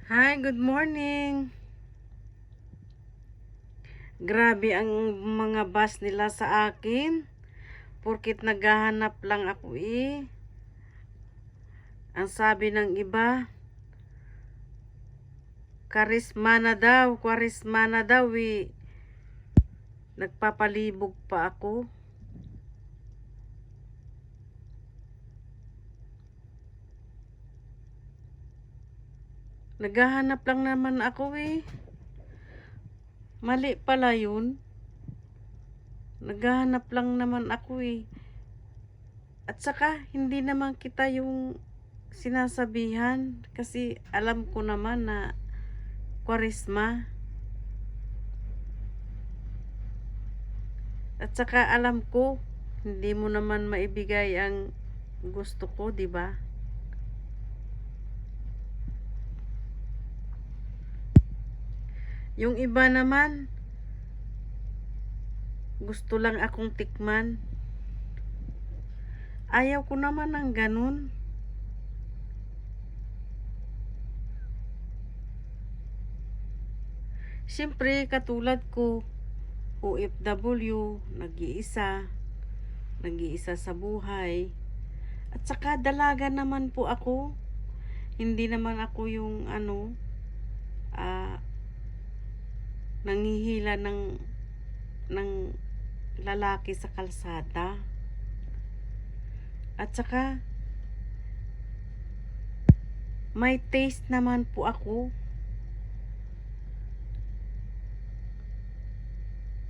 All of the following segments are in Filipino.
Hi, good morning. Grabe ang mga bus nila sa akin. Porkit naghahanap lang ako eh. Ang sabi ng iba, karisma na daw eh. Nagpapalibog pa ako. Naghahanap lang naman ako eh. Mali pala yun. Naghahanap lang naman ako eh. At saka, hindi naman kita yung sinasabihan. Kasi alam ko naman na kwaresma. At saka alam ko, hindi mo naman maibigay ang gusto ko, 'di ba? Yung iba naman, gusto lang akong tikman. Ayaw ko naman ng ganun. Siyempre, katulad ko, OFW, nag-iisa sa buhay. At saka dalaga naman po ako. Hindi naman ako yung ah, nangihila ng lalaki sa kalsada. At saka may taste naman po ako.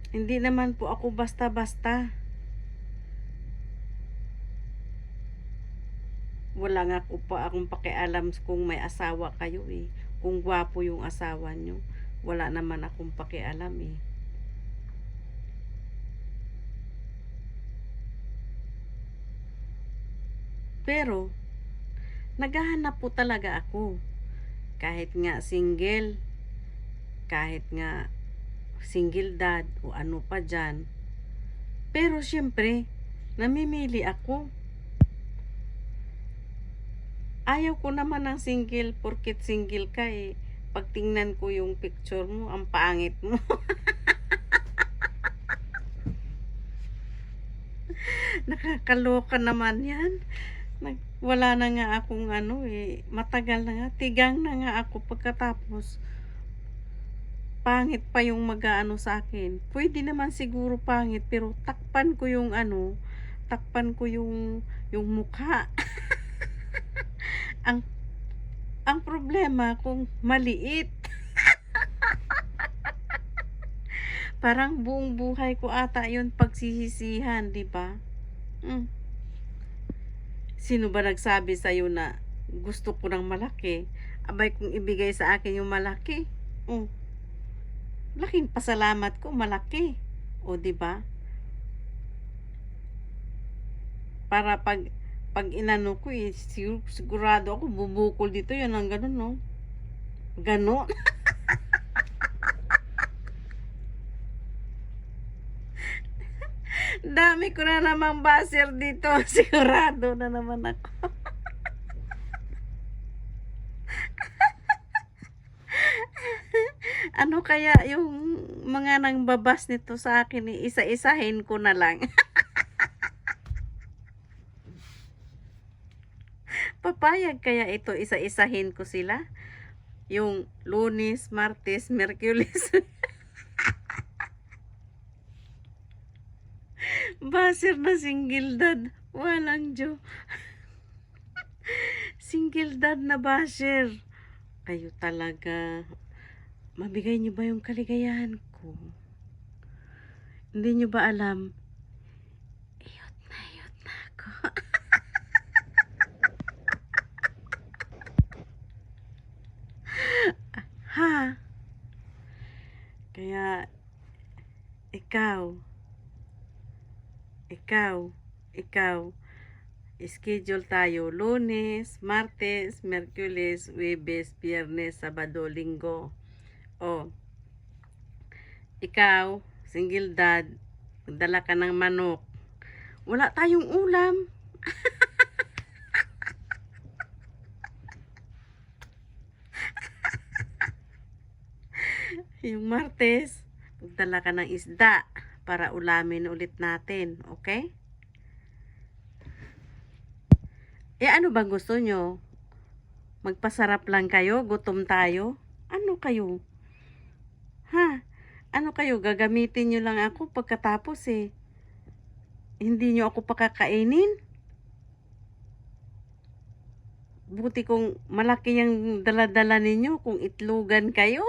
Hindi naman po ako basta-basta. Wala nga po pa akong pakialam kung may asawa kayo eh. Kung gwapo yung asawa nyo. Wala naman akong pakialam eh. Pero, naghahanap po talaga ako. Kahit nga single, kahit nga single dad o ano pa dyan. Pero syempre, namimili ako. Ayaw ko naman ng single porket single ka eh. Pag tingnan ko yung picture mo, ang pangit mo. Nakakaloka naman yan. Wala na nga akong matagal na nga. Tigang na nga ako pagkatapos. Pangit pa yung mag-aano sa akin. Pwede naman siguro pangit pero takpan ko yung mukha. ang ang problema kung maliit. Parang buong buhay ko ata yun pagsisisihan, di ba? Sino ba nagsabi sa'yo na gusto ko ng malaki? Abay kung ibigay sa akin yung malaki. Laking pasalamat ko, malaki. O, di ba? Para pag inano ko eh, sigurado ako bubukol dito yun ang ganun, no? Ganon. Dami ko na namang baser dito. Sigurado na naman ako. Ano kaya yung mga nang babas nito sa akin, isa-isahin ko na lang. Papayag kaya ito, isa-isahin ko sila? Yung Lunes, Martes, Merkulis. Baser na single dad. Walang Diyo. Single dad na baser. Kayo talaga. Mabigay niyo ba yung kaligayahan ko? Hindi niyo ba alam? Iyot na ako. Ha? Kaya, ikaw, schedule tayo Lunes, Martes, Merkulis, Huwebes, Biyernes, Sabado, Linggo. O, ikaw, single dad, magdala ka ng manok. Wala tayong ulam. Yung Martes, magdala ka ng isda para ulamin ulit natin, okay? Ano bang gusto nyo? Magpasarap lang kayo? Gutom tayo? Ano kayo? Ha? Ano kayo? Gagamitin nyo lang ako pagkatapos eh. Hindi nyo ako pakakainin? Buti kung malaki yung dala-dala ninyo kung itlogan kayo.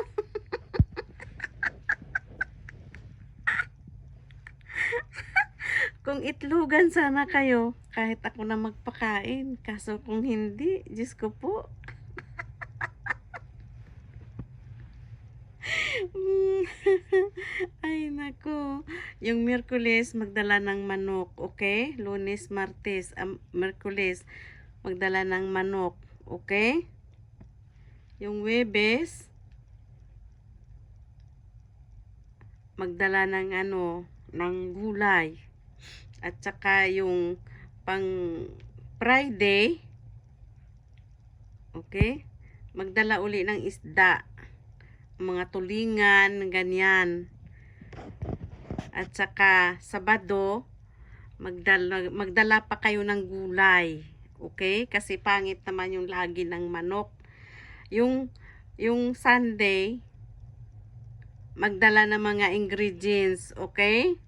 Kung itlogan sana kayo, kahit ako na magpakain. Kaso kung hindi, Diyos ko po. Ay, nako. Yung Miyerkules, magdala ng manok, okay? Lunes, Martes, Miyerkules, magdala ng manok, okay? Yung Huwebes, magdala ng ng gulay. At saka yung pang Friday, okay? Magdala uli ng isda, mga tulingan, ganyan. At saka Sabado, magdala pa kayo ng gulay. Okay? Kasi pangit naman yung lagi ng manok. Yung Sunday, magdala ng mga ingredients, okay?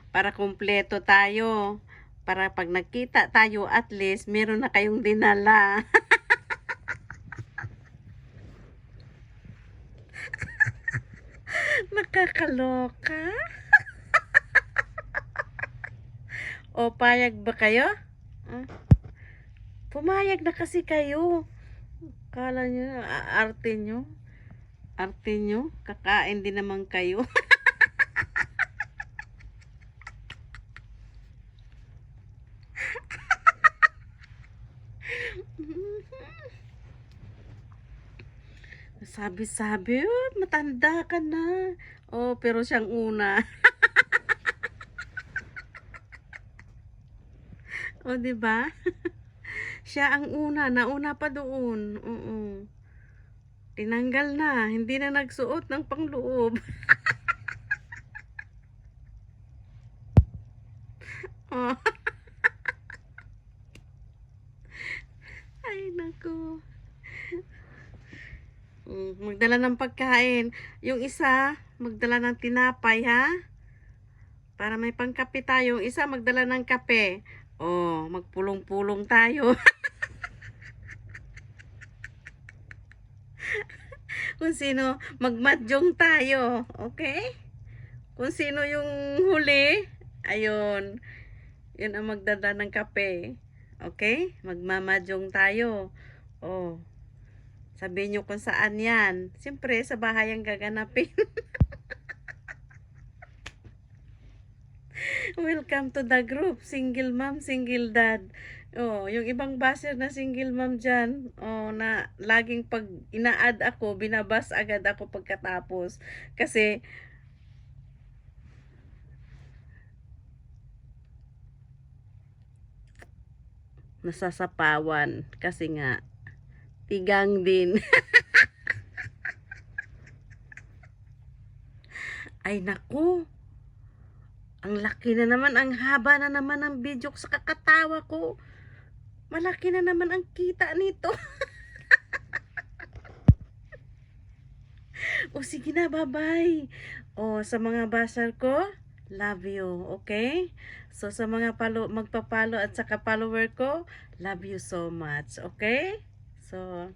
Para kumpleto tayo. Para pag nagkita tayo, at least meron na kayong dinala. Nakakaloka. O, payag ba kayo? Pumayag na kasi kayo. Kala nyo, arte nyo. Arte nyo, kakain din naman kayo. Sabi-sabi, matanda ka na. Oh, pero siyang una. O, di ba? Siya ang una, nauna pa doon. Oo. Tinanggal na, hindi na nagsuot ng pangloob. Oh. Ay, naku. Magdala ng pagkain. Yung isa, magdala ng tinapay, ha? Para may pangkape tayo. Yung isa, magdala ng kape. Oh, magpulong-pulong tayo. Kung sino, magmadyong tayo. Okay? Kung sino yung huli, ayun. Yun ang magdala ng kape. Okay? Magmamadyong tayo. Oh. Sabihin nyo kung saan yan. Siyempre, sa bahay ang gaganapin. Welcome to the group. Single mom, single dad. Oh, yung ibang baser na single mom dyan, oh, na laging pag ina-add ako, binabas agad ako pagkatapos. Kasi, nasasapawan. Kasi nga, tigang din. Ay, naku. Ang laki na naman, ang haba na naman ng video sa kakatawa ko. Malaki na naman ang kita nito. O sige na, bye-bye. O sa mga basher ko, love you, okay? So sa mga magpa-follow at saka follower ko, love you so much, okay? So